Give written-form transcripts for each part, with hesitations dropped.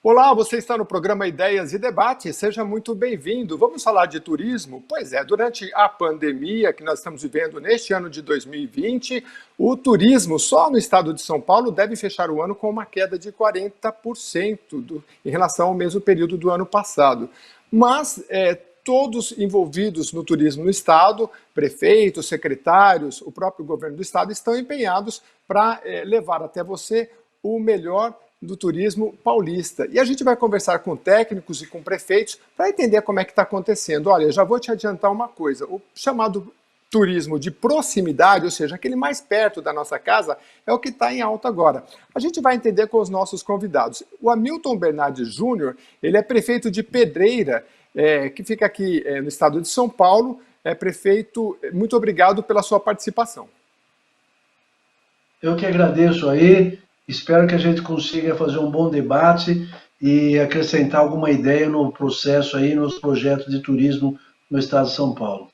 Olá, você está no programa Ideias e Debate, seja muito bem-vindo. Vamos falar de turismo? Pois é, durante a pandemia que nós estamos vivendo neste ano de 2020, o turismo só no estado de São Paulo deve fechar o ano com uma queda de 40% em relação ao mesmo período do ano passado. Mas todos envolvidos no turismo no estado, prefeitos, secretários, o próprio governo do estado, estão empenhados para levar até você o melhor do turismo paulista. E a gente vai conversar com técnicos e com prefeitos para entender como é que está acontecendo. Olha, já vou te adiantar uma coisa, o chamado turismo de proximidade, ou seja, aquele mais perto da nossa casa, é o que está em alta agora. A gente vai entender com os nossos convidados. O Hamilton Bernardes Júnior, ele é prefeito de Pedreira, que fica aqui no estado de São Paulo. Prefeito, muito obrigado pela sua participação. Eu que agradeço aí. Espero que a gente consiga fazer um bom debate e acrescentar alguma ideia no processo aí, nos projetos de turismo no estado de São Paulo.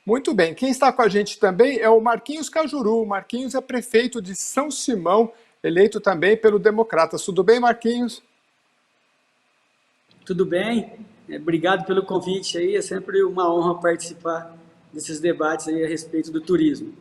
Muito bem. Quem está com a gente também é o Marquinhos Cajuru. O Marquinhos é prefeito de São Simão, eleito também pelo Democratas. Tudo bem, Marquinhos? Tudo bem. Obrigado pelo convite aí. É sempre uma honra participar desses debates aí a respeito do turismo.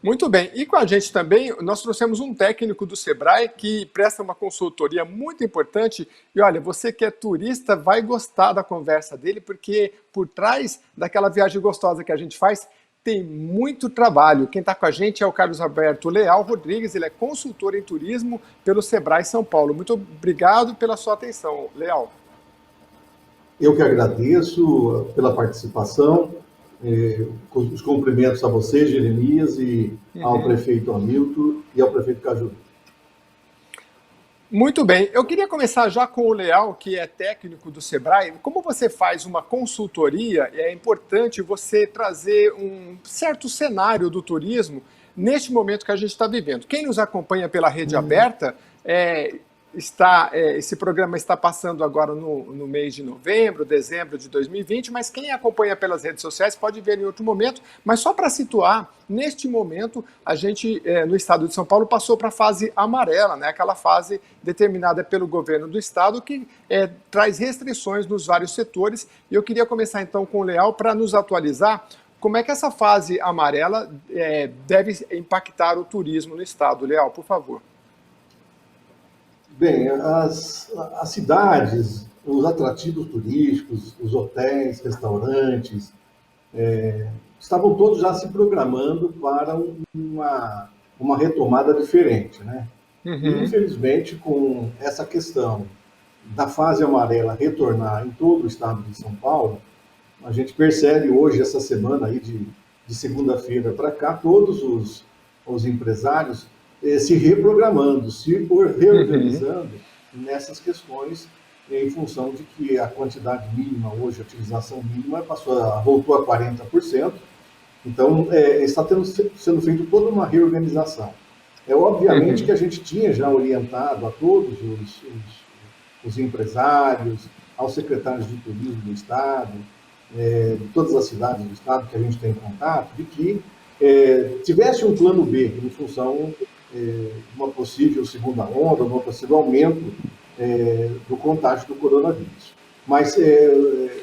Muito bem. E com a gente também, nós trouxemos um técnico do Sebrae que presta uma consultoria muito importante. E olha, você que é turista vai gostar da conversa dele, porque por trás daquela viagem gostosa que a gente faz, tem muito trabalho. Quem está com a gente é o Carlos Alberto Leal Rodrigues, ele é consultor em turismo pelo Sebrae São Paulo. Muito obrigado pela sua atenção, Leal. Eu que agradeço pela participação. Os cumprimentos a você, Jeremias, e ao prefeito Hamilton e ao prefeito Cajuru. Muito bem. Eu queria começar já com o Leal, que é técnico do Sebrae. Como você faz uma consultoria, é importante você trazer um certo cenário do turismo neste momento que a gente está vivendo. Quem nos acompanha pela rede aberta, esse programa está passando agora no mês de novembro, dezembro de 2020, mas quem acompanha pelas redes sociais pode ver em outro momento. Mas só para situar, neste momento, a gente, no estado de São Paulo, passou para a fase amarela, né? Aquela fase determinada pelo governo do estado que traz restrições nos vários setores. E eu queria começar então com o Leal para nos atualizar como é que essa fase amarela deve impactar o turismo no estado. Leal, por favor. Bem, as cidades, os atrativos turísticos, os hotéis, restaurantes, estavam todos já se programando para uma retomada diferente, né? E, infelizmente, com essa questão da fase amarela retornar em todo o estado de São Paulo, a gente percebe hoje, essa semana aí de segunda-feira para cá, todos os empresários se reprogramando, se reorganizando nessas questões em função de que a quantidade mínima hoje, a utilização mínima, voltou a 40%. Então, está sendo feita toda uma reorganização. Obviamente que a gente tinha já orientado a todos os empresários, aos secretários de turismo do estado, de todas as cidades do estado que a gente tem contato, de que tivesse um plano B em função de uma possível segunda onda, um possível aumento do contágio do coronavírus. Mas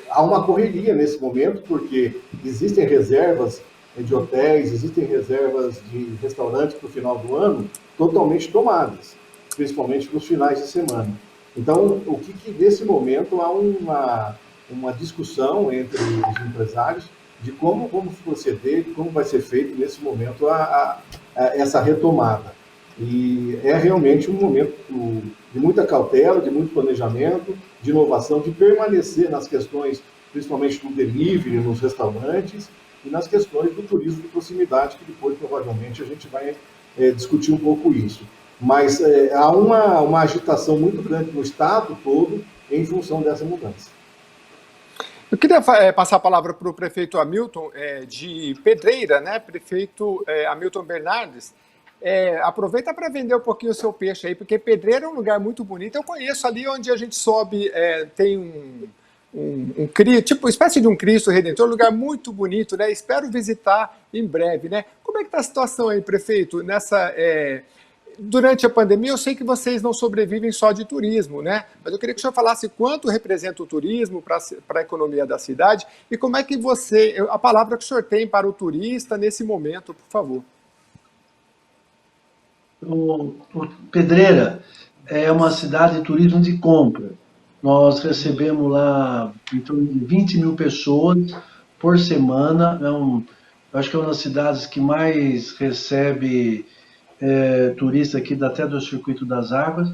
há uma correria nesse momento, porque existem reservas de hotéis, existem reservas de restaurantes para o final do ano totalmente tomadas, principalmente para os finais de semana. Então, nesse momento há uma discussão entre os empresários de como vamos proceder, como vai ser feito nesse momento essa retomada. E é realmente um momento de muita cautela, de muito planejamento, de inovação, de permanecer nas questões, principalmente do delivery, nos restaurantes, e nas questões do turismo de proximidade, que depois, provavelmente, a gente vai discutir um pouco isso. Mas há uma agitação muito grande no estado todo em função dessa mudança. Eu queria passar a palavra para o prefeito Hamilton de Pedreira, né? Prefeito Hamilton Bernardes. Aproveita para vender um pouquinho o seu peixe aí, porque Pedreira é um lugar muito bonito. Eu conheço ali onde a gente sobe, tem um tipo, uma espécie de um Cristo Redentor, um lugar muito bonito, né? Espero visitar em breve, né? Como é que está a situação aí, prefeito, durante a pandemia, eu sei que vocês não sobrevivem só de turismo, né? Mas eu queria que o senhor falasse quanto representa o turismo para a economia da cidade e como é que a palavra que o senhor tem para o turista nesse momento, por favor. O Pedreira é uma cidade de turismo de compra. Nós recebemos lá em torno de 20 mil pessoas por semana. Eu acho que é uma das cidades que mais recebe turista aqui até do Circuito das Águas.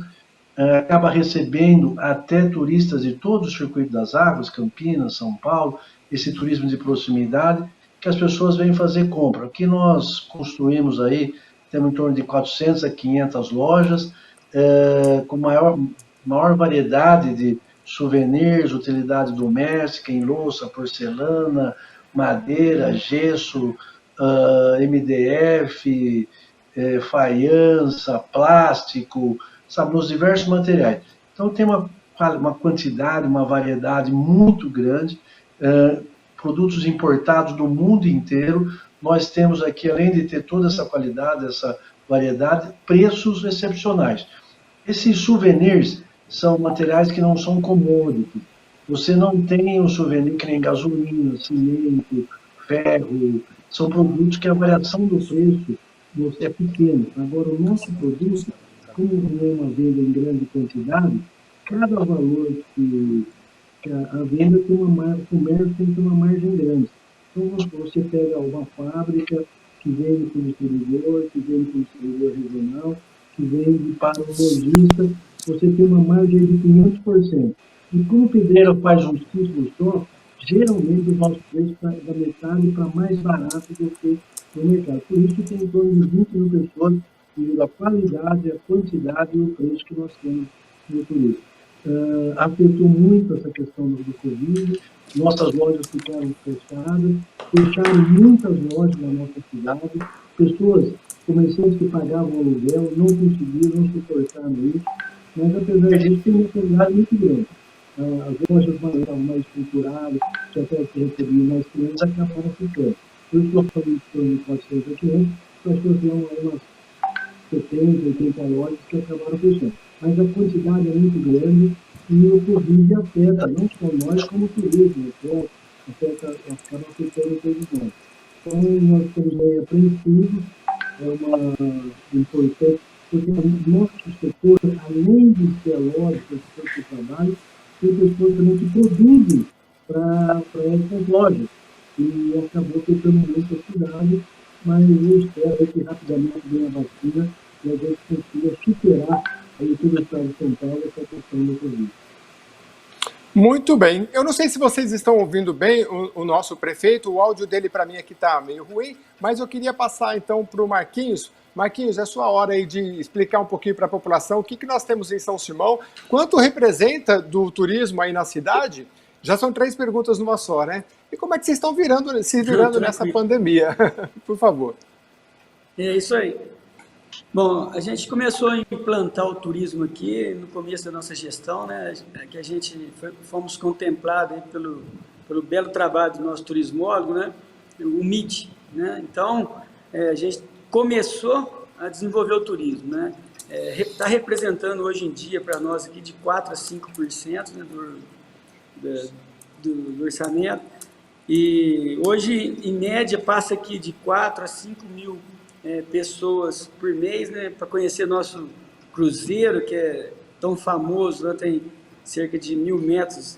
Acaba recebendo até turistas de todo o Circuito das Águas, Campinas, São Paulo, esse turismo de proximidade, que as pessoas vêm fazer compra. Aqui nós construímos aí, temos em torno de 400 a 500 lojas, com maior variedade de souvenirs, utilidade doméstica, em louça, porcelana, madeira, gesso, MDF, faiança, plástico, sabe, nos diversos materiais. Então tem uma quantidade, uma variedade muito grande, produtos importados do mundo inteiro. Nós temos aqui, além de ter toda essa qualidade, essa variedade, preços excepcionais. Esses souvenirs são materiais que não são commodities. Você não tem um souvenir que nem gasolina, cimento, ferro, são produtos que a variação do preço é pequena. Agora, o nosso produto, como não é uma venda em grande quantidade, cada valor que a venda tem o comércio tem que ter uma margem grande. Então, você pega uma fábrica que vende para o distribuidor, que vende para o distribuidor regional, que vende para o lojista, você tem uma margem de 500%. E como o pedreiro faz um ciclo só, geralmente o nosso preço está da metade para mais barato do que no mercado. Por isso que tem em torno de 20 mil pessoas devido à qualidade, à quantidade e o preço que nós temos no turismo. Afetou muito essa questão do Covid, nossas lojas ficaram fechadas, fecharam muitas lojas na nossa cidade, pessoas, comerciantes que pagavam aluguel, não conseguiram, não suportaram isso, mas apesar disso tem uma qualidade muito grande. As lojas mais estruturadas, que até que recebiam mais clientes, acabaram ficando. Por isso que eu falei em torno de 400 a 500, nós temos umas 70, 80 lojas que acabaram fechando. Mas a quantidade é muito grande e o Covid afeta não só nós, como o turismo, acaba afetando todos nós. Então, nós estamos meio apreensivos, é importante, porque o nosso setor, além de ter lojas, pessoas que trabalham, tem pessoas também que produzem para essas lojas. E acabou afetando muito a cidade, mas eu espero que rapidamente venha a vacina e a gente consiga superar aí todo o estado de São Paulo essa questão do Covid. Muito bem. Eu não sei se vocês estão ouvindo bem o nosso prefeito, o áudio dele para mim aqui está meio ruim, mas eu queria passar então para o Marquinhos. Marquinhos, é sua hora aí de explicar um pouquinho para a população o que nós temos em São Simão, quanto representa do turismo aí na cidade. Já são 3 perguntas numa só, né? E como é que vocês estão se virando nessa pandemia? Por favor. É isso aí. Bom, a gente começou a implantar o turismo aqui no começo da nossa gestão, né? Que a gente fomos contemplados aí pelo belo trabalho do nosso turismólogo, né? O MIT, né? Então, a gente começou a desenvolver o turismo, né? Está representando hoje em dia para nós aqui de 4% a 5%, né, do orçamento, e hoje, em média, passa aqui de 4 a 5 mil pessoas por mês, né, para conhecer nosso cruzeiro, que é tão famoso, né, tem cerca de 1.000 metros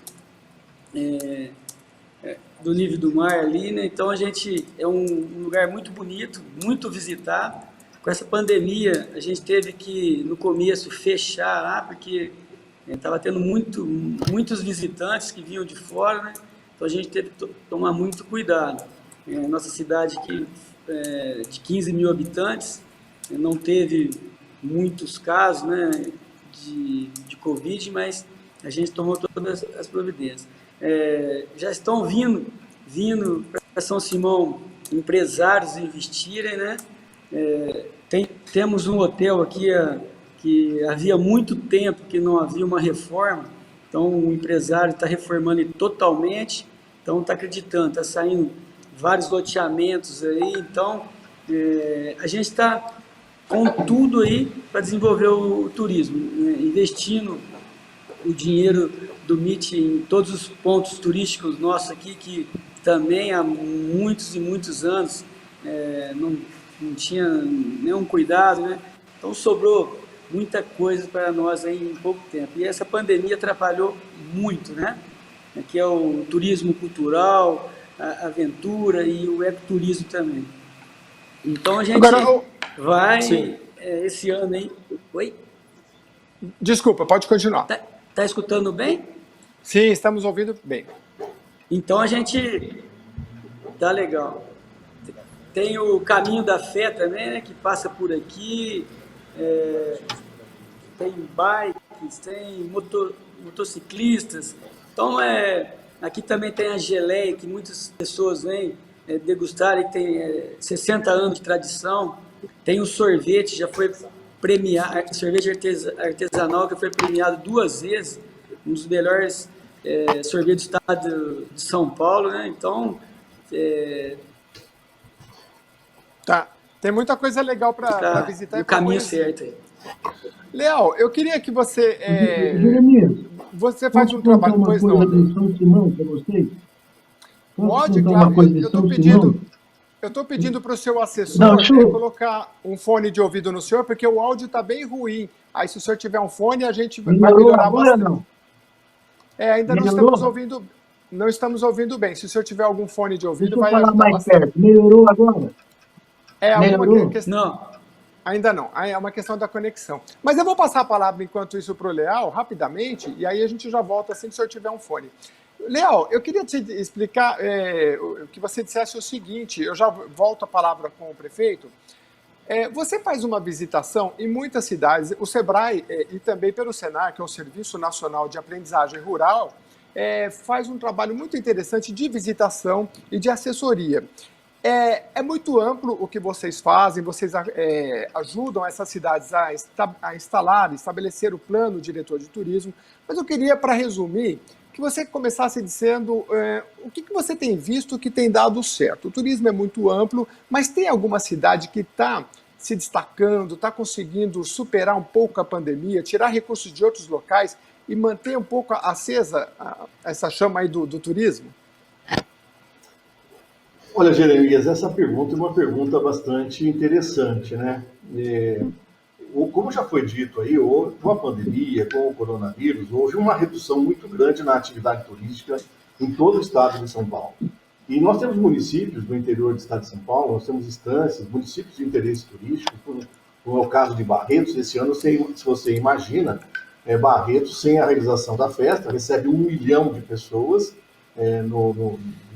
do nível do mar ali, né? Então a gente é um lugar muito bonito, muito visitado. Com essa pandemia, a gente teve que, no começo, fechar lá, porque estava tendo muitos visitantes que vinham de fora, né? Então a gente teve que tomar muito cuidado. Nossa cidade aqui, de 15 mil habitantes, não teve muitos casos, né, de Covid, mas a gente tomou todas as providências. Já estão vindo para São Simão empresários investirem, né? Temos um hotel aqui que havia muito tempo que não havia uma reforma, então o empresário está reformando ele totalmente, então está acreditando, está saindo vários loteamentos aí, então a gente está com tudo aí para desenvolver o turismo, né? Investindo o dinheiro do MIT em todos os pontos turísticos nossos aqui, que também há muitos e muitos anos não tinha nenhum cuidado, né? Então sobrou muita coisa para nós aí em pouco tempo. E essa pandemia atrapalhou muito, né? Que é o turismo cultural, a aventura e o ecoturismo também. Então a gente vai esse ano aí. Oi? Desculpa, pode continuar. Tá escutando bem? Sim, estamos ouvindo bem. Então a gente tá legal. Tem o Caminho da Fé também, né, que passa por aqui. Tem bikes, tem motociclistas. Então aqui também tem a geleia, que muitas pessoas vêm degustar, que tem 60 anos de tradição. Tem o sorvete, já foi premiado, sorvete artesanal, que foi premiado 2 vezes, um dos melhores sorvetes do estado de São Paulo, né? Então, tá. Tem muita coisa legal para visitar e o caminho conhecer. certo aí. Léo, eu queria que você... Jeremias, você faz um posso contar trabalho... uma Pois coisa não. de São Simão para vocês? Pode, contar claro. uma coisa de São Simão? Eu estou pedindo para o seu assessor Não, deixa eu- colocar um fone de ouvido no senhor, porque o áudio está bem ruim. Aí, se o senhor tiver um fone, a gente vai Melhorou melhorar agora bastante. não? Ainda não Melhorou? estamos ouvindo bem. Se o senhor tiver algum fone de ouvido, Deixa eu vai falar ajudar mais bastante. perto. Melhorou agora? Alguma Melhorou? questão... Não, Ainda não, é uma questão da conexão. Mas eu vou passar a palavra, enquanto isso, para o Leal, rapidamente, e aí a gente já volta assim que o senhor tiver um fone. Leal, eu queria te explicar que você dissesse o seguinte, eu já volto a palavra com o prefeito. Você faz uma visitação em muitas cidades, o SEBRAE e também pelo SENAR, que é o Serviço Nacional de Aprendizagem Rural, faz um trabalho muito interessante de visitação e de assessoria. É muito amplo o que vocês fazem, vocês ajudam essas cidades a instalar, estabelecer o plano diretor de turismo, mas eu queria, para resumir, que você começasse dizendo o que você tem visto que tem dado certo. O turismo é muito amplo, mas tem alguma cidade que está se destacando, está conseguindo superar um pouco a pandemia, tirar recursos de outros locais e manter um pouco acesa essa chama aí do turismo? Olha, Jeremias, essa pergunta é uma pergunta bastante interessante, né? Como já foi dito aí, com a pandemia, com o coronavírus, houve uma redução muito grande na atividade turística em todo o estado de São Paulo. E nós temos municípios do interior do estado de São Paulo, nós temos instâncias, municípios de interesse turístico, como é o caso de Barretos. Esse ano, se você imagina, Barretos, sem a realização da festa, recebe 1 milhão de pessoas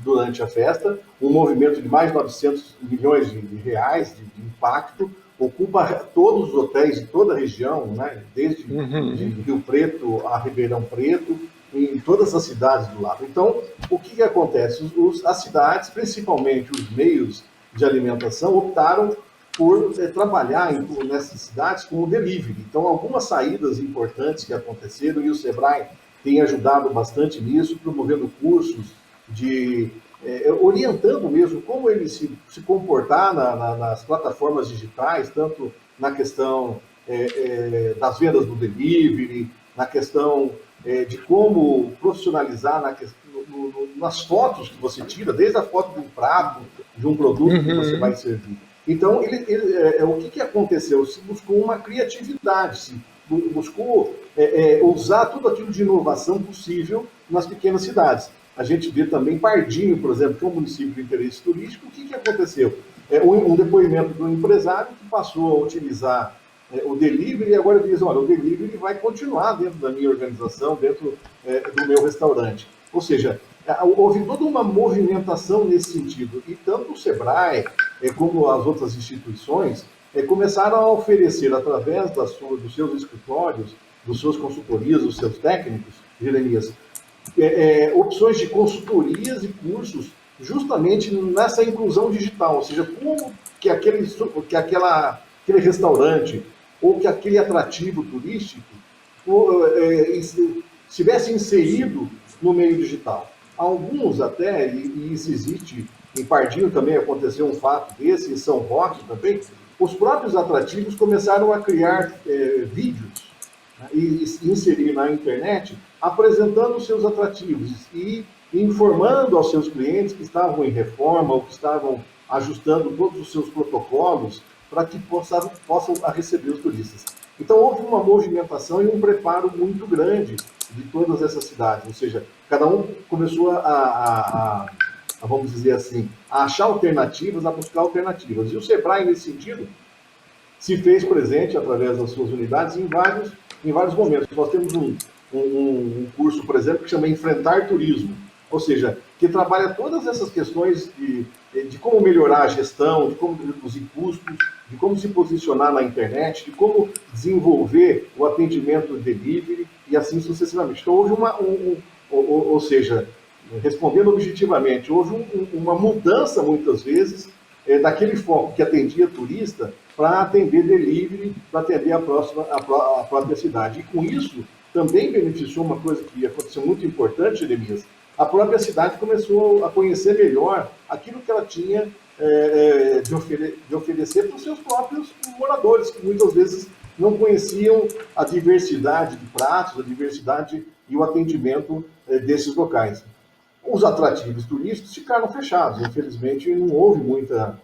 durante a festa, um movimento de mais de 900 milhões de reais de impacto, ocupa todos os hotéis de toda a região, né? Desde de Rio Preto a Ribeirão Preto, em todas as cidades do lado. Então, o que acontece? As cidades, principalmente os meios de alimentação, optaram por trabalhar nessas cidades com o delivery. Então, algumas saídas importantes que aconteceram, e o SEBRAE tem ajudado bastante nisso, promovendo cursos orientando mesmo como ele se comportar nas plataformas digitais, tanto na questão das vendas do delivery, na questão de como profissionalizar nas fotos que você tira, desde a foto de um prato, de um produto que você vai servir. Então, o que aconteceu? Se buscou uma criatividade, se buscou usar tudo aquilo de inovação possível nas pequenas cidades. A gente vê também Pardinho, por exemplo, que é um município de interesse turístico. O que aconteceu? Um depoimento do empresário que passou a utilizar o delivery e agora diz, olha, o delivery vai continuar dentro da minha organização, dentro do meu restaurante. Ou seja, houve toda uma movimentação nesse sentido. E tanto o SEBRAE como as outras instituições começaram a oferecer, através dos seus escritórios, dos seus consultorias, dos seus técnicos, Jeremias, opções de consultorias e cursos justamente nessa inclusão digital, ou seja, como que aquele restaurante ou que aquele atrativo turístico estivesse inserido no meio digital. Alguns até, e isso existe, em Pardinho também aconteceu um fato desse, em São Roque também, os próprios atrativos começaram a criar vídeos, né, e inserir na internet, apresentando os seus atrativos e informando aos seus clientes que estavam em reforma ou que estavam ajustando todos os seus protocolos para que possam receber os turistas. Então houve uma movimentação e um preparo muito grande de todas essas cidades, ou seja, cada um começou vamos dizer assim, a achar alternativas, a buscar alternativas. E o Sebrae, nesse sentido, se fez presente através das suas unidades em vários momentos. Nós temos um curso, por exemplo, que chama Enfrentar Turismo, ou seja, que trabalha todas essas questões de como melhorar a gestão, de como reduzir custos, de como se posicionar na internet, de como desenvolver o atendimento delivery e assim sucessivamente. Então, houve ou seja, respondendo objetivamente, houve uma mudança, muitas vezes, daquele foco que atendia turista para atender delivery, para atender a própria cidade. E com isso, também beneficiou uma coisa que aconteceu muito importante, Jeremias. A própria cidade começou a conhecer melhor aquilo que ela tinha de oferecer para os seus próprios moradores, que muitas vezes não conheciam a diversidade de pratos, a diversidade e o atendimento desses locais. Os atrativos turísticos ficaram fechados, infelizmente não houve muita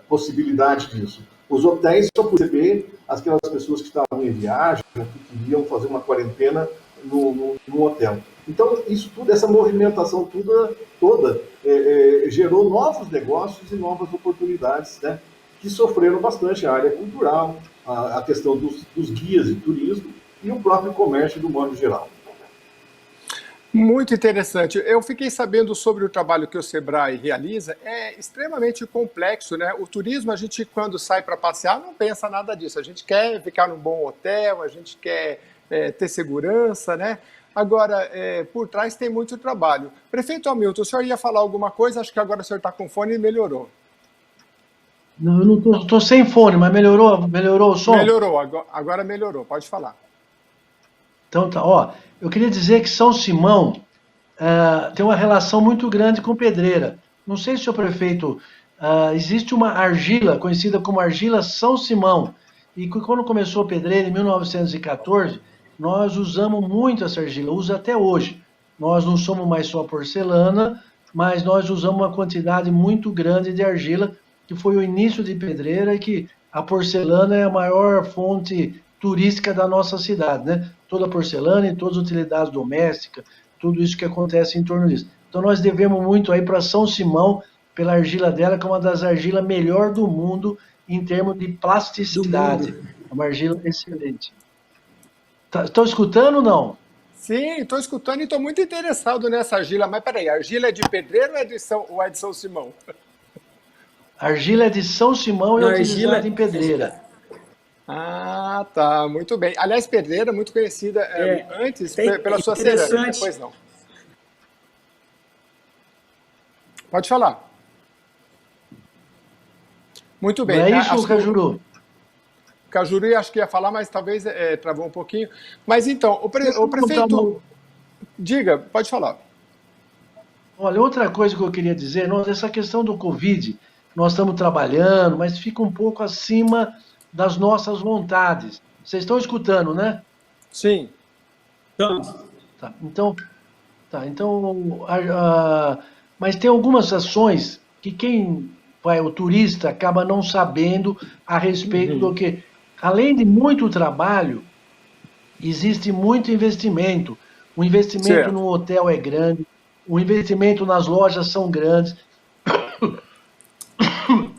possibilidade disso. Os hotéis só podiam receber aquelas pessoas que estavam em viagem, que queriam fazer uma quarentena no hotel. Então, isso tudo, essa movimentação toda gerou novos negócios e novas oportunidades, né, que sofreram bastante a área cultural, a questão dos guias de turismo e o próprio comércio do modo geral. Muito interessante. Eu fiquei sabendo sobre o trabalho que o Sebrae realiza, é extremamente complexo, né? O turismo, a gente quando sai para passear não pensa nada disso, a gente quer ficar num bom hotel, a gente quer ter segurança, né? Agora, por trás tem muito trabalho. Prefeito Hamilton, o senhor ia falar alguma coisa? Acho que agora o senhor está com fone e melhorou. Não, eu não estou sem fone, mas melhorou o som? Melhorou, agora melhorou, pode falar. Então tá, ó, eu queria dizer que São Simão tem uma relação muito grande com Pedreira. Não sei se o prefeito, existe uma argila conhecida como argila São Simão, e quando começou Pedreira em 1914, nós usamos muito essa argila, usa até hoje. Nós não somos mais só porcelana, mas nós usamos uma quantidade muito grande de argila, que foi o início de Pedreira, e que a porcelana é a maior fonte turística da nossa cidade, né? Toda a porcelana e todas as utilidades domésticas, tudo isso que acontece em torno disso. Então nós devemos muito aí para São Simão, pela argila dela, que é uma das argilas melhor do mundo em termos de plasticidade. É uma argila excelente. Estão escutando ou não? Sim, estou escutando e estou muito interessado nessa argila. Mas peraí, a argila é de Pedreira ou é de São Simão? A argila é de São Simão e é utilizada em Pedreira. Ah, tá, muito bem. Aliás, Pedreira, muito conhecida antes pela sua cerâmica, depois não. Pode falar. Muito bem. Não é isso, Cajuru? Cajuru, acho que ia falar, mas talvez travou um pouquinho. Mas então, o prefeito... Diga, pode falar. Olha, outra coisa que eu queria dizer, essa questão do Covid, nós estamos trabalhando, mas fica um pouco acima das nossas vontades. Vocês estão escutando, né? Sim. Tá, então, mas tem algumas ações que o turista acaba não sabendo a respeito do que, além de muito trabalho, existe muito investimento. O investimento no hotel é grande, o investimento nas lojas são grandes,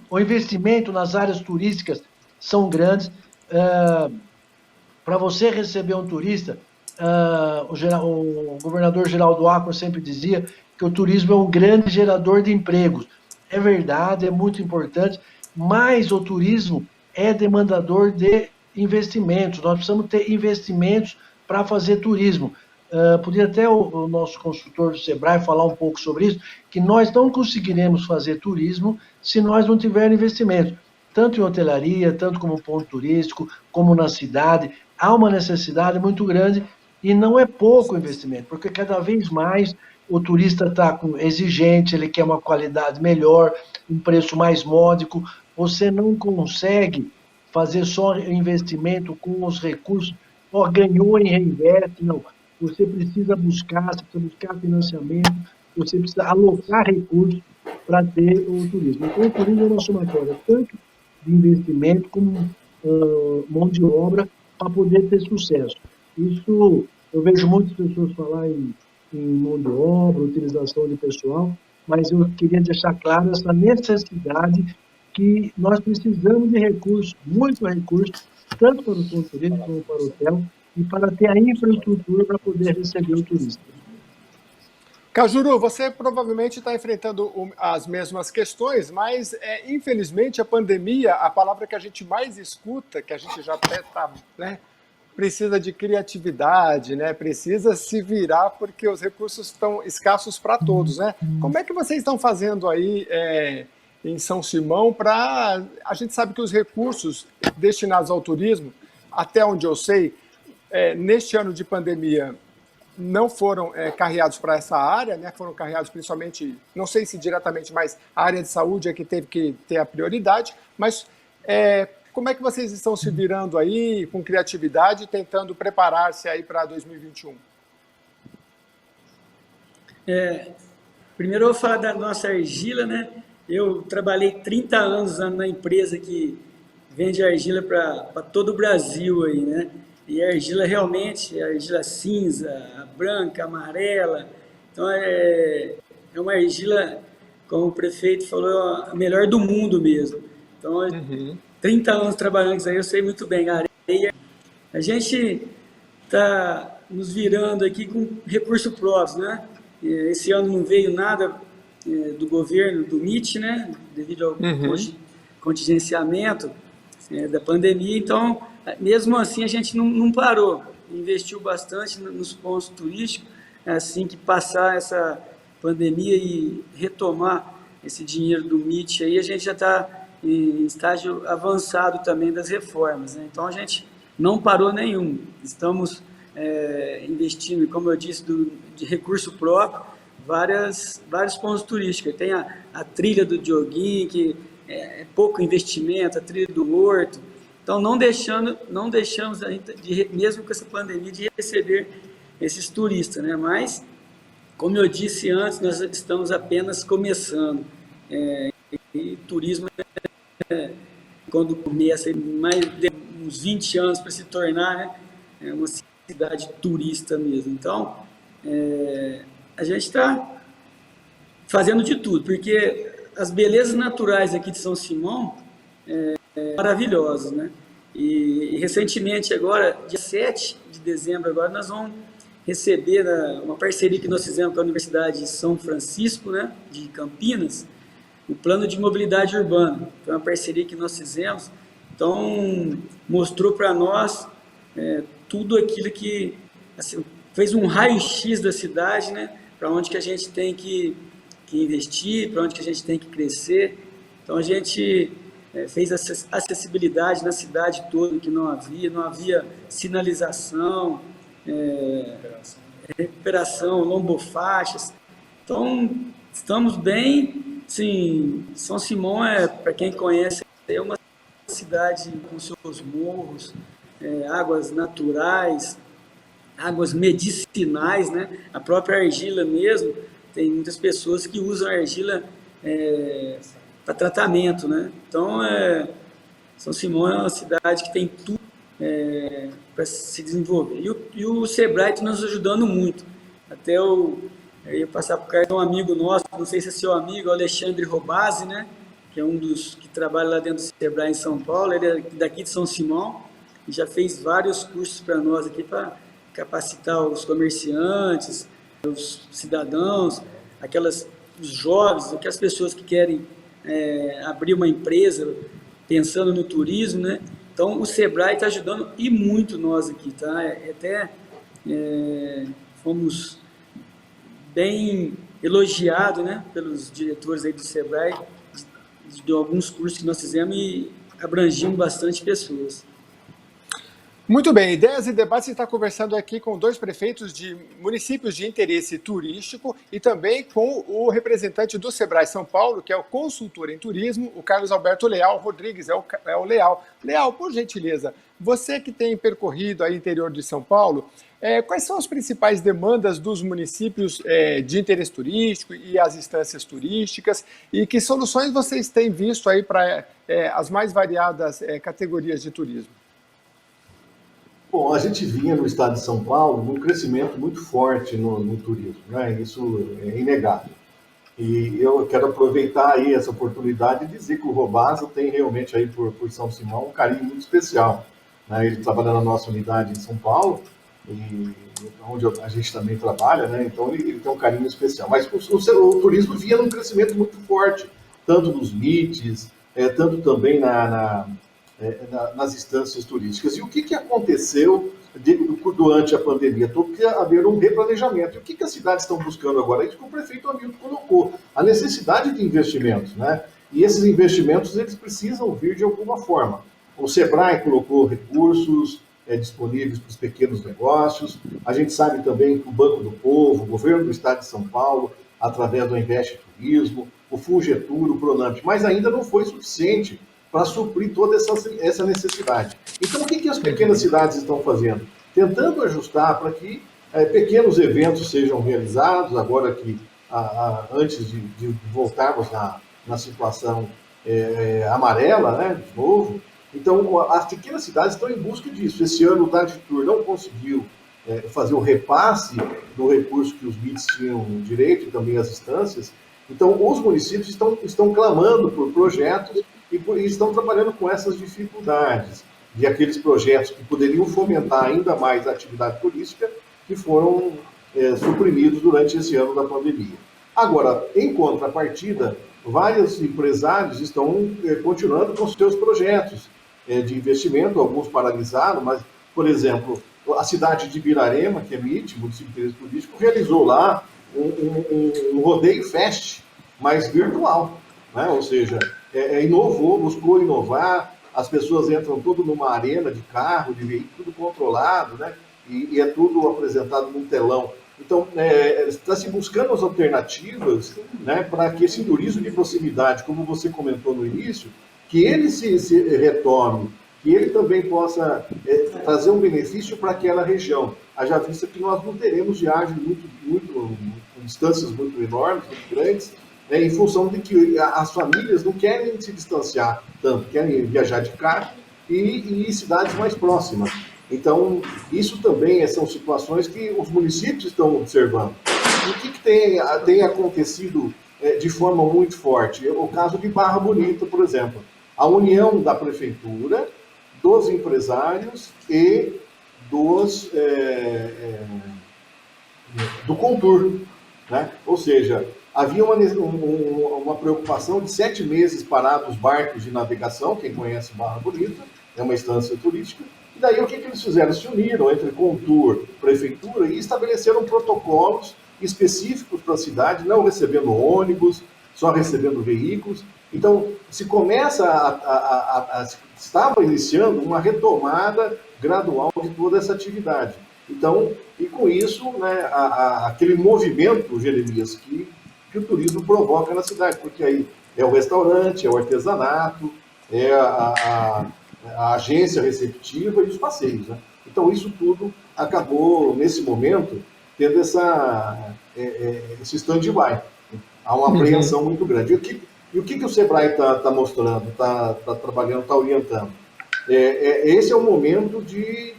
o investimento nas áreas turísticas são grandes. Para você receber um turista, o governador Geraldo Alckmin sempre dizia que o turismo é um grande gerador de empregos. É verdade, é muito importante, mas o turismo é demandador de investimentos. Nós precisamos ter investimentos para fazer turismo. Podia até o nosso consultor do Sebrae falar um pouco sobre isso, que nós não conseguiremos fazer turismo se nós não tivermos investimento. Tanto em hotelaria, tanto como ponto turístico, como na cidade, há uma necessidade muito grande e não é pouco investimento, porque cada vez mais o turista está exigente, ele quer uma qualidade melhor, um preço mais módico. Você não consegue fazer só investimento com os recursos, ó, ganhou e reinveste, não. Você precisa buscar financiamento, você precisa alocar recursos para ter o turismo. Então, o turismo é uma somatória tanto de investimento como mão de obra para poder ter sucesso. Isso, eu vejo muitas pessoas falar em mão de obra, utilização de pessoal, mas eu queria deixar claro essa necessidade que nós precisamos de recursos, muito recursos, tanto para o ponto turístico como para o hotel, e para ter a infraestrutura para poder receber o turista. Cajuru, você provavelmente está enfrentando as mesmas questões, mas infelizmente a pandemia, a palavra que a gente mais escuta, que a gente já até está, né, precisa de criatividade, né, precisa se virar porque os recursos estão escassos para todos, né? Como é que vocês estão fazendo aí em São Simão para... A gente sabe que os recursos destinados ao turismo, até onde eu sei, neste ano de pandemia, não foram carreados para essa área, né? Foram carreados principalmente, não sei se diretamente, mas a área de saúde é que teve que ter a prioridade, mas como é que vocês estão se virando aí com criatividade, tentando preparar-se aí para 2021? Primeiro eu vou falar da nossa argila, né? Eu trabalhei 30 anos na empresa que vende argila para todo o Brasil aí, né? E a argila realmente, a argila cinza, a branca, a amarela, então é uma argila, como o prefeito falou, a melhor do mundo mesmo. Então, 30 anos trabalhando isso aí, eu sei muito bem, a areia. A gente está nos virando aqui com recurso próprio, né? Esse ano não veio nada do governo, do MIT, né? Devido ao contingenciamento da pandemia, então... Mesmo assim, a gente não parou, investiu bastante nos pontos turísticos, assim que passar essa pandemia e retomar esse dinheiro do MIT, aí a gente já está em estágio avançado também das reformas, né? Então, a gente não parou nenhum, estamos investindo, como eu disse, de recurso próprio, vários pontos turísticos. Tem a trilha do Dioguinho, que é pouco investimento, a trilha do Horto. Então, não deixamos ainda, mesmo com essa pandemia, de receber esses turistas, né? Mas, como eu disse antes, nós estamos apenas começando. E turismo, quando começa, mais de uns 20 anos para se tornar, né, uma cidade turista mesmo. Então, a gente está fazendo de tudo, porque as belezas naturais aqui de São Simão maravilhosas, né? E recentemente agora, dia 7 de dezembro, agora nós vamos receber uma parceria que nós fizemos com a Universidade de São Francisco, né, de Campinas, o Plano de Mobilidade Urbana. Foi uma parceria que nós fizemos, então mostrou para nós tudo aquilo que, assim, fez um raio-x da cidade, né, para onde que a gente tem que investir, para onde que a gente tem que crescer. Então a gente fez acessibilidade na cidade toda, que não havia sinalização, recuperação, lombofaixas. Então, estamos bem, sim. São Simão, para quem conhece, é uma cidade com seus morros, águas naturais, águas medicinais, né? A própria argila mesmo, tem muitas pessoas que usam a argila para tratamento, né? Então, São Simão é uma cidade que tem tudo para se desenvolver. E o Sebrae está nos ajudando muito. Até eu ia passar por cá, um amigo nosso, não sei se é seu amigo, o Alexandre Robazzi, né? Que é um dos que trabalha lá dentro do Sebrae em São Paulo. Ele é daqui de São Simão e já fez vários cursos para nós aqui para capacitar os comerciantes, os cidadãos, os jovens, aquelas pessoas que querem abrir uma empresa pensando no turismo, né? Então, o Sebrae está ajudando e muito nós aqui, tá? Até fomos bem elogiados, né, pelos diretores aí do Sebrae, de alguns cursos que nós fizemos e abrangimos bastante pessoas. Muito bem, Ideias e Debates está conversando aqui com dois prefeitos de municípios de interesse turístico e também com o representante do Sebrae São Paulo, que é o consultor em turismo, o Carlos Alberto Leal Rodrigues, é o Leal. Leal, por gentileza, você que tem percorrido aí o interior de São Paulo, quais são as principais demandas dos municípios de interesse turístico e as instâncias turísticas e que soluções vocês têm visto aí para as mais variadas categorias de turismo? Bom, a gente vinha no estado de São Paulo num crescimento muito forte no turismo, né? Isso é inegável. E eu quero aproveitar aí essa oportunidade e dizer que o Robasa tem realmente aí por São Simão um carinho muito especial, né? Ele trabalha na nossa unidade em São Paulo, e onde a gente também trabalha, né? Então ele tem um carinho especial. Mas o turismo vinha num crescimento muito forte, tanto nos MITs, tanto também nas instâncias turísticas. E o que aconteceu durante a pandemia? Teve que haver um replanejamento. E o que as cidades estão buscando agora? É isso que o prefeito Hamilton colocou, a necessidade de investimentos, né? E esses investimentos, eles precisam vir de alguma forma. O Sebrae colocou recursos disponíveis para os pequenos negócios. A gente sabe também que o Banco do Povo, o governo do estado de São Paulo, através do Investe Turismo, o Fungetur, o Pronamp, mas ainda não foi suficiente para suprir toda essa necessidade. Então, o que as pequenas cidades estão fazendo? Tentando ajustar para que pequenos eventos sejam realizados, agora que, antes de voltarmos na situação amarela, né, de novo. Então, as pequenas cidades estão em busca disso. Esse ano, o Taditur não conseguiu fazer o repasse do recurso que os MITs tinham direito e também as instâncias. Então, os municípios estão clamando por projetos e estão trabalhando com essas dificuldades de aqueles projetos que poderiam fomentar ainda mais a atividade turística que foram suprimidos durante esse ano da pandemia. Agora, em contrapartida, vários empresários estão continuando com seus projetos de investimento, alguns paralisaram, mas, por exemplo, a cidade de Birarema, que é MIT, Município de Interesse Turístico, realizou lá um rodeio fest, mas virtual, né? Ou seja, inovou, buscou inovar, as pessoas entram tudo numa arena de carro, de veículo, tudo controlado, né? E é tudo apresentado num telão. Então, está se buscando as alternativas, né, para que esse turismo de proximidade, como você comentou no início, que ele se retome, que ele também possa trazer um benefício para aquela região. Haja vista que nós não teremos viagens com distâncias muito enormes, muito grandes, né, em função de que as famílias não querem se distanciar tanto, querem viajar de carro e ir em cidades mais próximas. Então, isso também são situações que os municípios estão observando. E o que tem acontecido de forma muito forte? O caso de Barra Bonita, por exemplo. A união da prefeitura, dos empresários e do Contur, né? Ou seja, havia uma preocupação de 7 meses parados os barcos de navegação, quem conhece Barra Bonita, é uma instância turística. E daí o que eles fizeram? Se uniram entre Contur, prefeitura e estabeleceram protocolos específicos para a cidade, não recebendo ônibus, só recebendo veículos. Então, se começa estava iniciando uma retomada gradual de toda essa atividade. Então, e com isso, né, aquele movimento, Jeremias, que o turismo provoca na cidade, porque aí é o restaurante, é o artesanato, é a agência receptiva e os passeios, né? Então, isso tudo acabou, nesse momento, tendo esse stand-by. Há uma apreensão muito grande. E o que o Sebrae está mostrando, está trabalhando, está orientando? Esse é o momento de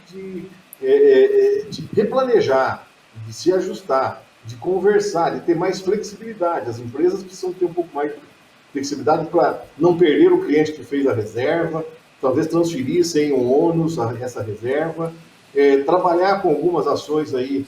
replanejar, de se ajustar, de conversar, de ter mais flexibilidade. As empresas precisam ter um pouco mais de flexibilidade para não perder o cliente que fez a reserva, talvez transferir sem um ônus essa reserva, trabalhar com algumas ações aí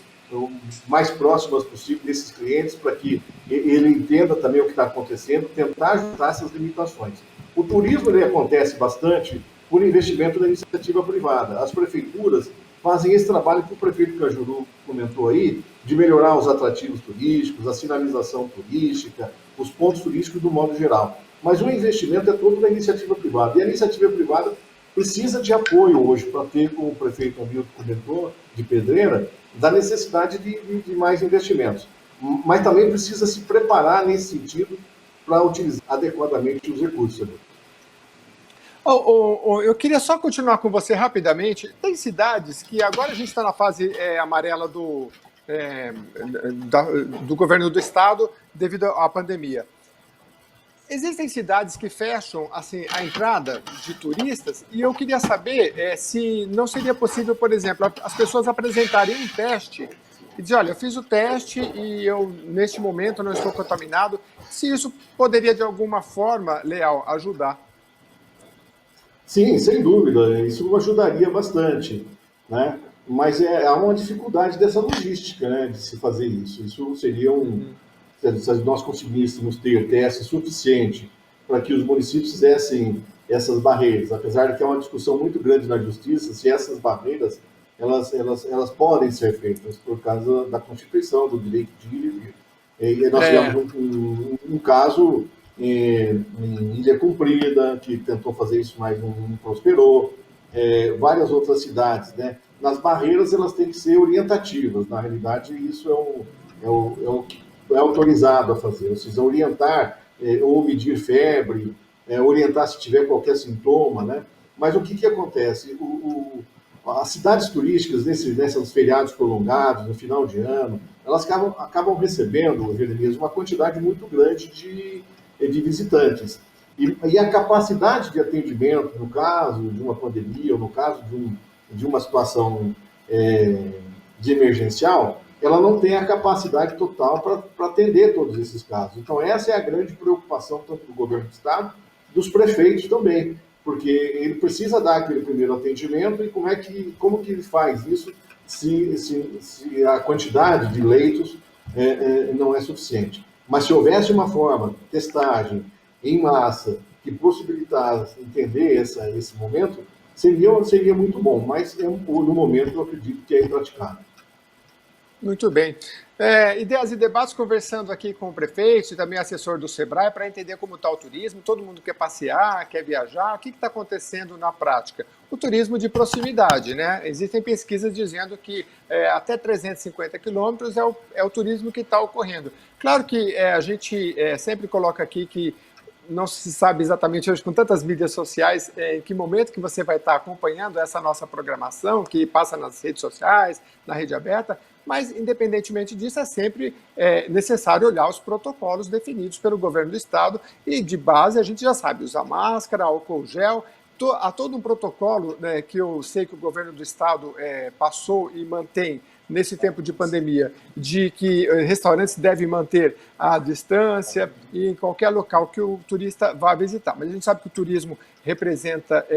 mais próximas possível desses clientes para que ele entenda também o que está acontecendo, tentar ajustar essas limitações. O turismo ele acontece bastante por investimento da iniciativa privada. As prefeituras fazem esse trabalho que o prefeito Cajuru comentou aí, de melhorar os atrativos turísticos, a sinalização turística, os pontos turísticos do modo geral. Mas o investimento é todo da iniciativa privada. E a iniciativa privada precisa de apoio hoje para ter, como o prefeito Hamilton comentou, de Pedreira, da necessidade de mais investimentos. Mas também precisa se preparar nesse sentido para utilizar adequadamente os recursos. Eu queria só continuar com você rapidamente. Tem cidades que agora a gente está na fase amarela do governo do estado devido à pandemia. Existem cidades que fecham assim, a entrada de turistas e eu queria saber se não seria possível, por exemplo, as pessoas apresentarem um teste e dizer, olha, eu fiz o teste e eu, neste momento, não estou contaminado. Se isso poderia, de alguma forma, Leal, ajudar. Sim, sem dúvida, isso ajudaria bastante, né? Mas há uma dificuldade dessa logística, né, de se fazer isso. Isso seria se nós conseguíssemos ter testes suficiente para que os municípios fizessem essas barreiras, apesar de que é uma discussão muito grande na justiça, se essas barreiras elas podem ser feitas por causa da Constituição, do direito de ir e vir. E nós tivemos um caso em Ilha Comprida, que tentou fazer isso, mas não prosperou. Várias outras cidades, né? Nas barreiras, elas têm que ser orientativas. Na realidade, isso é o que é autorizado a fazer. Ou seja, orientar ou medir febre, orientar se tiver qualquer sintoma, né? Mas o que acontece? As cidades turísticas, nesses feriados prolongados, no final de ano, elas acabam recebendo, Jeremias, uma quantidade muito grande de visitantes. E a capacidade de atendimento, no caso de uma pandemia, ou no caso de uma situação de emergencial, ela não tem a capacidade total para atender todos esses casos. Então, essa é a grande preocupação, tanto do governo do Estado, dos prefeitos também, porque ele precisa dar aquele primeiro atendimento e como que ele faz isso se a quantidade de leitos não é suficiente. Mas se houvesse uma forma de testagem em massa que possibilitasse entender esse momento, seria muito bom, mas no momento eu acredito que é impraticável. Muito bem. Ideias e debates, conversando aqui com o prefeito e também assessor do Sebrae para entender como está o turismo. Todo mundo quer passear, quer viajar. O que está acontecendo na prática? O turismo de proximidade, né? Existem pesquisas dizendo que até 350 quilômetros é o turismo que está ocorrendo. Claro que a gente sempre coloca aqui que não se sabe exatamente hoje, com tantas mídias sociais, em que momento que você vai estar acompanhando essa nossa programação, que passa nas redes sociais, na rede aberta, mas, independentemente disso, é sempre necessário olhar os protocolos definidos pelo governo do Estado e, de base, a gente já sabe, usar máscara, álcool gel, há todo um protocolo, né, que eu sei que o governo do Estado passou e mantém nesse tempo de pandemia, de que restaurantes devem manter a distância e em qualquer local que o turista vá visitar. Mas a gente sabe que o turismo representa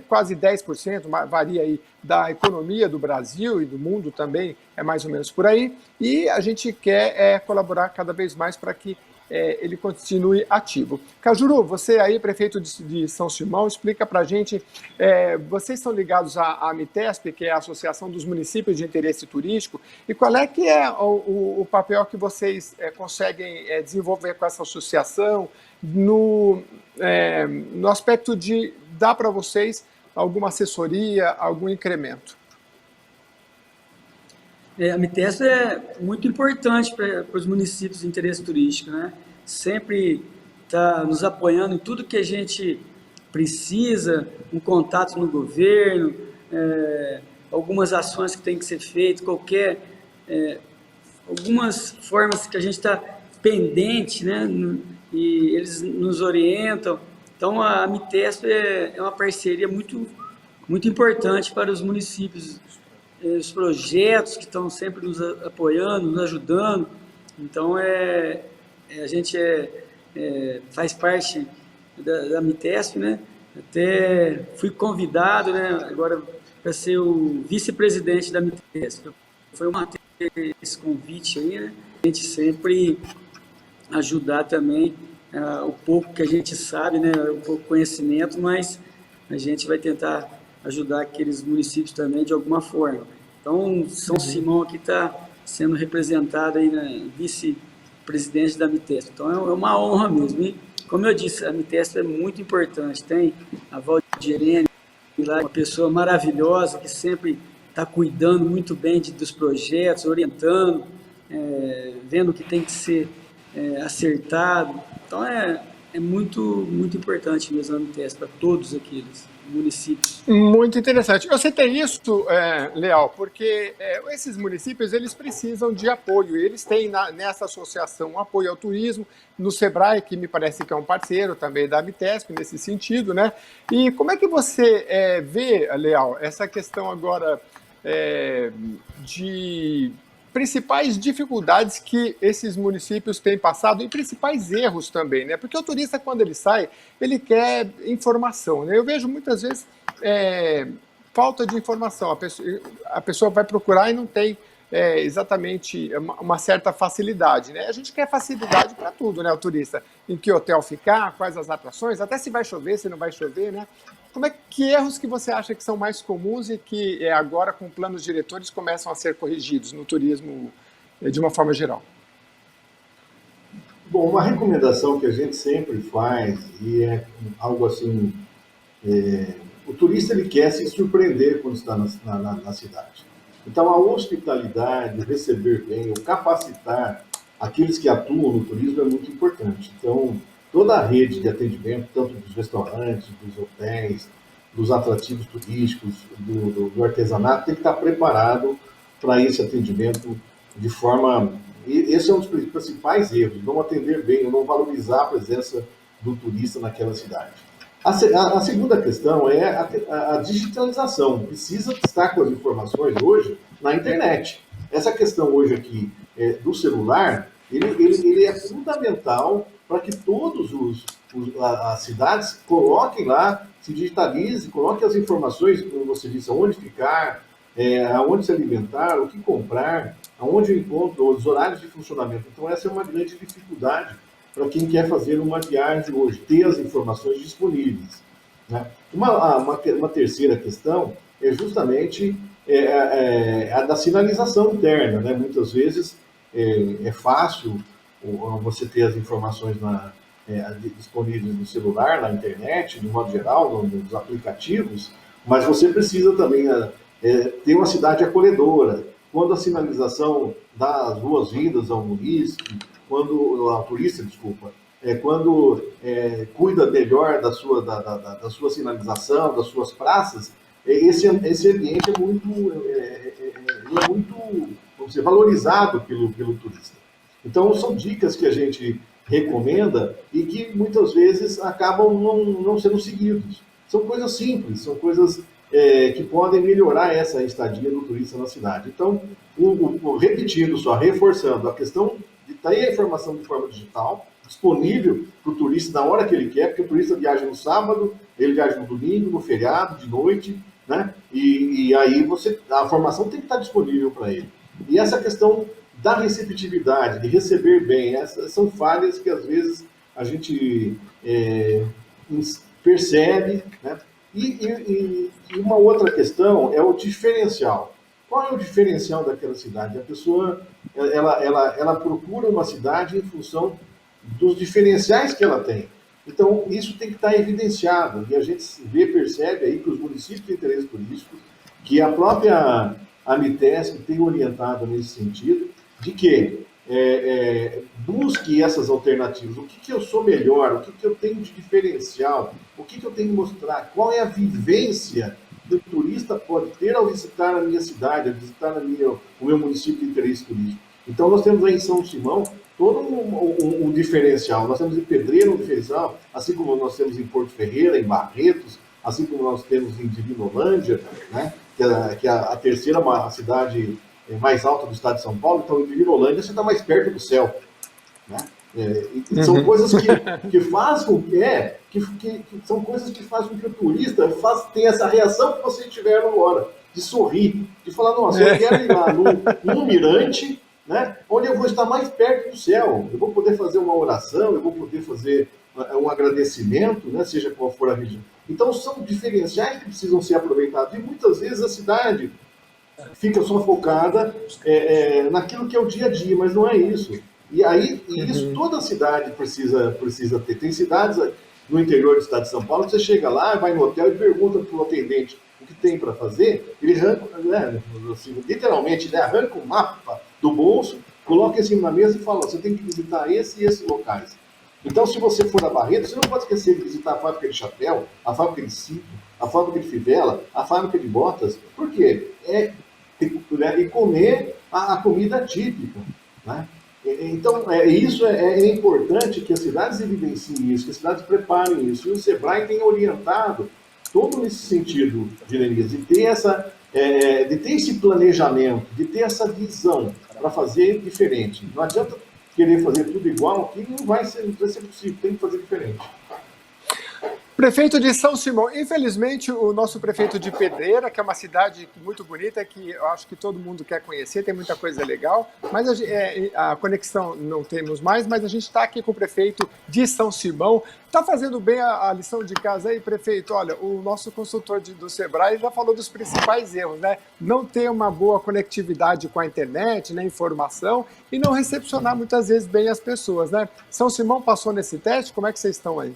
quase 10%, varia aí da economia do Brasil e do mundo também, é mais ou menos por aí, e a gente quer colaborar cada vez mais para que ele continue ativo. Cajuru, você aí, prefeito de São Simão, explica para a gente, vocês são ligados à Amitesp, que é a Associação dos Municípios de Interesse Turístico, e qual é que é o papel que vocês conseguem desenvolver com essa associação no aspecto de dar para vocês alguma assessoria, algum incremento? A Amitesp é muito importante para os municípios de interesse turístico, né? Sempre está nos apoiando em tudo que a gente precisa, um contato no governo, algumas ações que tem que ser feitas, algumas formas que a gente está pendente, né? E eles nos orientam. Então, a Amitesp é uma parceria muito, muito importante para os municípios, os projetos que estão sempre nos apoiando, nos ajudando. Então, a gente faz parte da Amitesp, né? Até fui convidado, né, agora para ser o vice-presidente da Amitesp. Foi uma esse convite aí, né? A gente sempre ajudar também o pouco que a gente sabe, né? O pouco conhecimento, mas a gente vai tentar ajudar aqueles municípios também de alguma forma. Então, São Simão aqui está sendo representado aí na vice-presidente da Amitesp. Então, é uma honra mesmo. E, como eu disse, a Amitesp é muito importante. Tem a Valdirene, lá uma pessoa maravilhosa que sempre está cuidando muito bem dos projetos, orientando, vendo o que tem que ser acertado. Então é muito importante mesmo a Amitesc para todos aqueles municípios. Muito interessante. Eu citei isso, Leal, porque esses municípios eles precisam de apoio. Eles têm nessa associação um apoio ao turismo, no Sebrae, que me parece que é um parceiro também da Amitesc nesse sentido, né? E como é que você vê, Leal, essa questão agora de principais dificuldades que esses municípios têm passado e principais erros também, né? Porque o turista, quando ele sai, ele quer informação, né? Eu vejo muitas vezes falta de informação. A pessoa vai procurar e não tem exatamente uma certa facilidade, né? A gente quer facilidade para tudo, né? O turista, em que hotel ficar, quais as atrações, até se vai chover, se não vai chover, né? Que erros que você acha que são mais comuns e que agora, com planos diretores, começam a ser corrigidos no turismo de uma forma geral? Bom, uma recomendação que a gente sempre faz, e é algo assim, o turista ele quer se surpreender quando está na cidade. Então, a hospitalidade, o receber bem, o capacitar aqueles que atuam no turismo é muito importante. Então, toda a rede de atendimento, tanto dos restaurantes, dos hotéis, dos atrativos turísticos, do artesanato, tem que estar preparado para esse atendimento de forma... Esse é um dos principais erros, não atender bem, não valorizar a presença do turista naquela cidade. A segunda questão é a digitalização. Precisa estar com as informações hoje na internet. Essa questão hoje aqui do celular, ele é fundamental para que todos as cidades coloquem lá, se digitalize, coloquem as informações, como você disse, aonde ficar, aonde se alimentar, o que comprar, aonde eu encontro, os horários de funcionamento. Então essa é uma grande dificuldade para quem quer fazer uma viagem hoje, ter as informações disponíveis, né? Uma terceira questão é justamente a da sinalização interna, né? Muitas vezes é fácil você ter as informações disponíveis no celular, na internet, de modo geral, nos aplicativos, mas você precisa também ter uma cidade acolhedora. Quando a sinalização dá as boas-vindas ao turista, quando cuida melhor da sua sinalização, das suas praças, esse ambiente é muito vamos dizer, valorizado pelo turista. Então, são dicas que a gente recomenda e que muitas vezes acabam não sendo seguidos. São coisas simples, são coisas que podem melhorar essa estadia do turista na cidade. Então, repetindo só, reforçando a questão de ter a informação de forma digital, disponível para o turista na hora que ele quer, porque o turista viaja no sábado, ele viaja no domingo, no feriado, de noite, né? E aí a informação tem que estar disponível para ele. E essa questão da receptividade, de receber bem, essas são falhas que às vezes a gente percebe, né? E uma outra questão é o diferencial. Qual é o diferencial daquela cidade? A pessoa ela procura uma cidade em função dos diferenciais que ela tem. Então, isso tem que estar evidenciado. E a gente percebe aí que os municípios de interesse turístico, que a própria Amitesc tem orientado nesse sentido, de que busque essas alternativas. O que eu sou melhor? O que eu tenho de diferencial? O que eu tenho que mostrar? Qual é a vivência que o turista pode ter ao visitar a minha cidade, ao visitar o meu município de interesse turístico? Então, nós temos aí em São Simão todo um diferencial. Nós temos em Pedreira um diferencial, assim como nós temos em Porto Ferreira, em Barretos, assim como nós temos em Divinolândia, né? que é a terceira cidade mais alta do estado de São Paulo. Então, em Divinolândia, você está mais perto do céu, né? São coisas que fazem com que são coisas que fazem com que o turista tenha essa reação que você tiver na hora, de sorrir, de falar, nossa, eu quero ir lá num mirante, né, onde eu vou estar mais perto do céu, eu vou poder fazer uma oração, eu vou poder fazer um agradecimento, né, seja qual for a região. Então, são diferenciais que precisam ser aproveitados, e muitas vezes a cidade fica só focada naquilo que é o dia a dia, mas não é isso. E isso toda cidade precisa ter. Tem cidades no interior do estado de São Paulo, você chega lá, vai no hotel e pergunta para o atendente o que tem para fazer, ele arranca, né, assim, literalmente, né, arranca o mapa do bolso, coloca em cima da mesa e fala, você tem que visitar esse e esses locais. Então, se você for a Barreto, você não pode esquecer de visitar a fábrica de chapéu, a fábrica de cinto, a fábrica de fivela, a fábrica de botas. Por quê? E comer a comida típica, né? Então, isso é importante que as cidades evidenciem isso, que as cidades preparem isso. E o SEBRAE tem orientado todo nesse sentido, Direnise, de ter esse planejamento, de ter essa visão para fazer diferente. Não adianta querer fazer tudo igual, que não vai ser possível, tem que fazer diferente. Prefeito de São Simão, infelizmente o nosso prefeito de Pedreira, que é uma cidade muito bonita, que eu acho que todo mundo quer conhecer, tem muita coisa legal, mas a conexão não temos mais, mas a gente está aqui com o prefeito de São Simão. Está fazendo bem a lição de casa aí, prefeito? Olha, o nosso consultor do SEBRAE já falou dos principais erros, né? Não ter uma boa conectividade com a internet, né, informação, e não recepcionar muitas vezes bem as pessoas, né? São Simão passou nesse teste? Como é que vocês estão aí?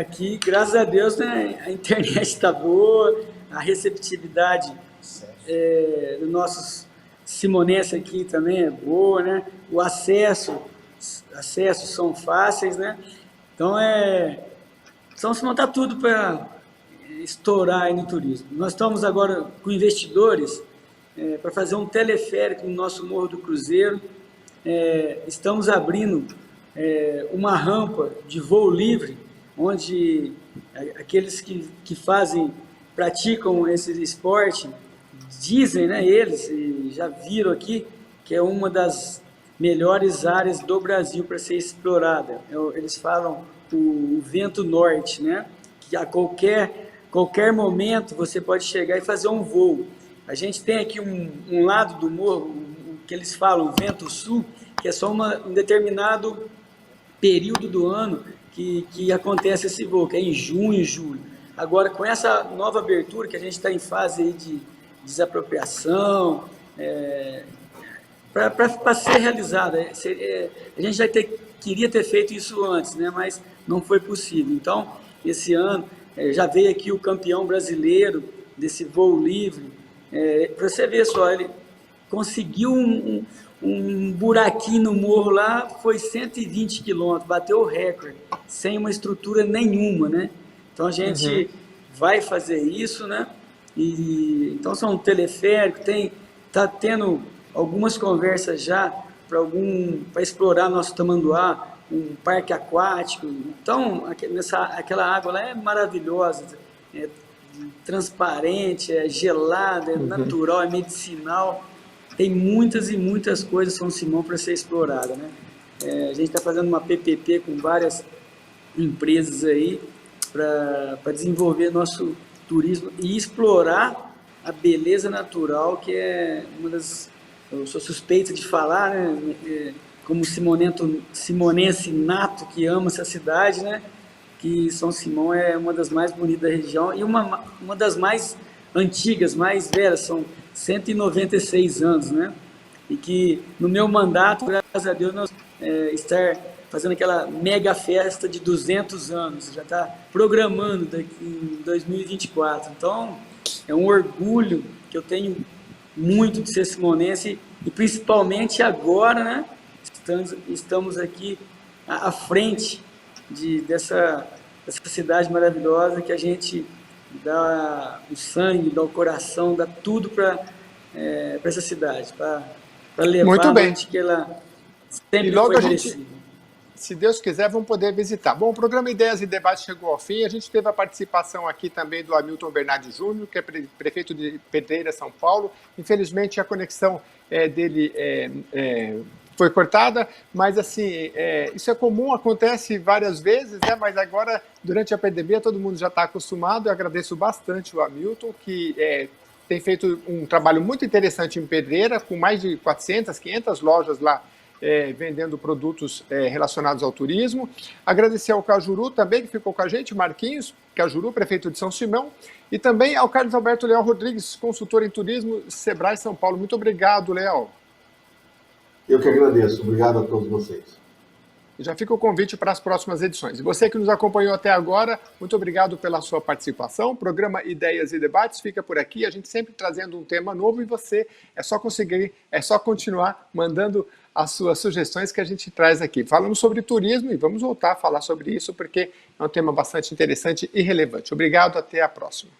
Aqui, graças a Deus, né, a internet está boa, a receptividade dos nossos simonenses aqui também é boa, né? O acessos são fáceis, né? Então, São Simão está tudo para estourar aí no turismo. Nós estamos agora com investidores para fazer um teleférico no nosso Morro do Cruzeiro. Estamos abrindo uma rampa de voo livre, onde aqueles que praticam esse esporte, dizem, né, eles, e já viram aqui, que é uma das melhores áreas do Brasil para ser explorada. Eles falam o vento norte, né, que a qualquer momento você pode chegar e fazer um voo. A gente tem aqui um lado do morro, o que eles falam, vento sul, que é só um determinado período do ano que acontece esse voo, que é em junho e julho. Agora, com essa nova abertura, que a gente está em fase aí de desapropriação, para ser realizada, a gente queria ter feito isso antes, né, mas não foi possível. Então, esse ano, já veio aqui o campeão brasileiro desse voo livre. Para você ver só, ele conseguiu um buraquinho no morro lá, foi 120 quilômetros, bateu o recorde, sem uma estrutura nenhuma, né? Então a gente vai fazer isso, né? Então são um teleférico, tá tendo algumas conversas já para explorar nosso Tamanduá, um parque aquático. Então aquela água lá é maravilhosa, é transparente, é gelada, é natural, é medicinal. Tem muitas e muitas coisas São Simão para ser explorada, né? A gente está fazendo uma PPP com várias empresas aí para desenvolver nosso turismo e explorar a beleza natural, que é uma das... Eu sou suspeita de falar, né? Como simonense nato que ama essa cidade, né? Que São Simão é uma das mais bonitas da região e uma das mais antigas, mais velhas, são 196 anos, né? E que no meu mandato, graças a Deus, nós estar fazendo aquela mega festa de 200 anos, já está programando daqui em 2024. Então, é um orgulho que eu tenho muito de ser simonense e principalmente agora, né? Estamos aqui à frente dessa cidade maravilhosa que a gente dá o sangue, dá o coração, dá tudo para essa cidade, para levar muito bem. Que ela sempre e logo foi a gente, se Deus quiser, vamos poder visitar. Bom, o programa Ideias e Debates chegou ao fim. A gente teve a participação aqui também do Hamilton Bernardi Júnior, que é prefeito de Pedreira, São Paulo. Infelizmente, a conexão dele foi cortada, mas assim, isso é comum, acontece várias vezes, né? Mas agora, durante a pandemia, todo mundo já está acostumado. Eu agradeço bastante o Hamilton, que tem feito um trabalho muito interessante em Pedreira, com mais de 400, 500 lojas lá vendendo produtos relacionados ao turismo. Agradecer ao Cajuru também, que ficou com a gente, Marquinhos Cajuru, prefeito de São Simão, e também ao Carlos Alberto Leal Rodrigues, consultor em turismo, SEBRAE São Paulo. Muito obrigado, Leal. Eu que agradeço. Obrigado a todos vocês. E já fica o convite para as próximas edições. E você que nos acompanhou até agora, muito obrigado pela sua participação. O programa Ideias e Debates fica por aqui, a gente sempre trazendo um tema novo e você é só continuar mandando as suas sugestões que a gente traz aqui. Falamos sobre turismo e vamos voltar a falar sobre isso porque é um tema bastante interessante e relevante. Obrigado, até a próxima.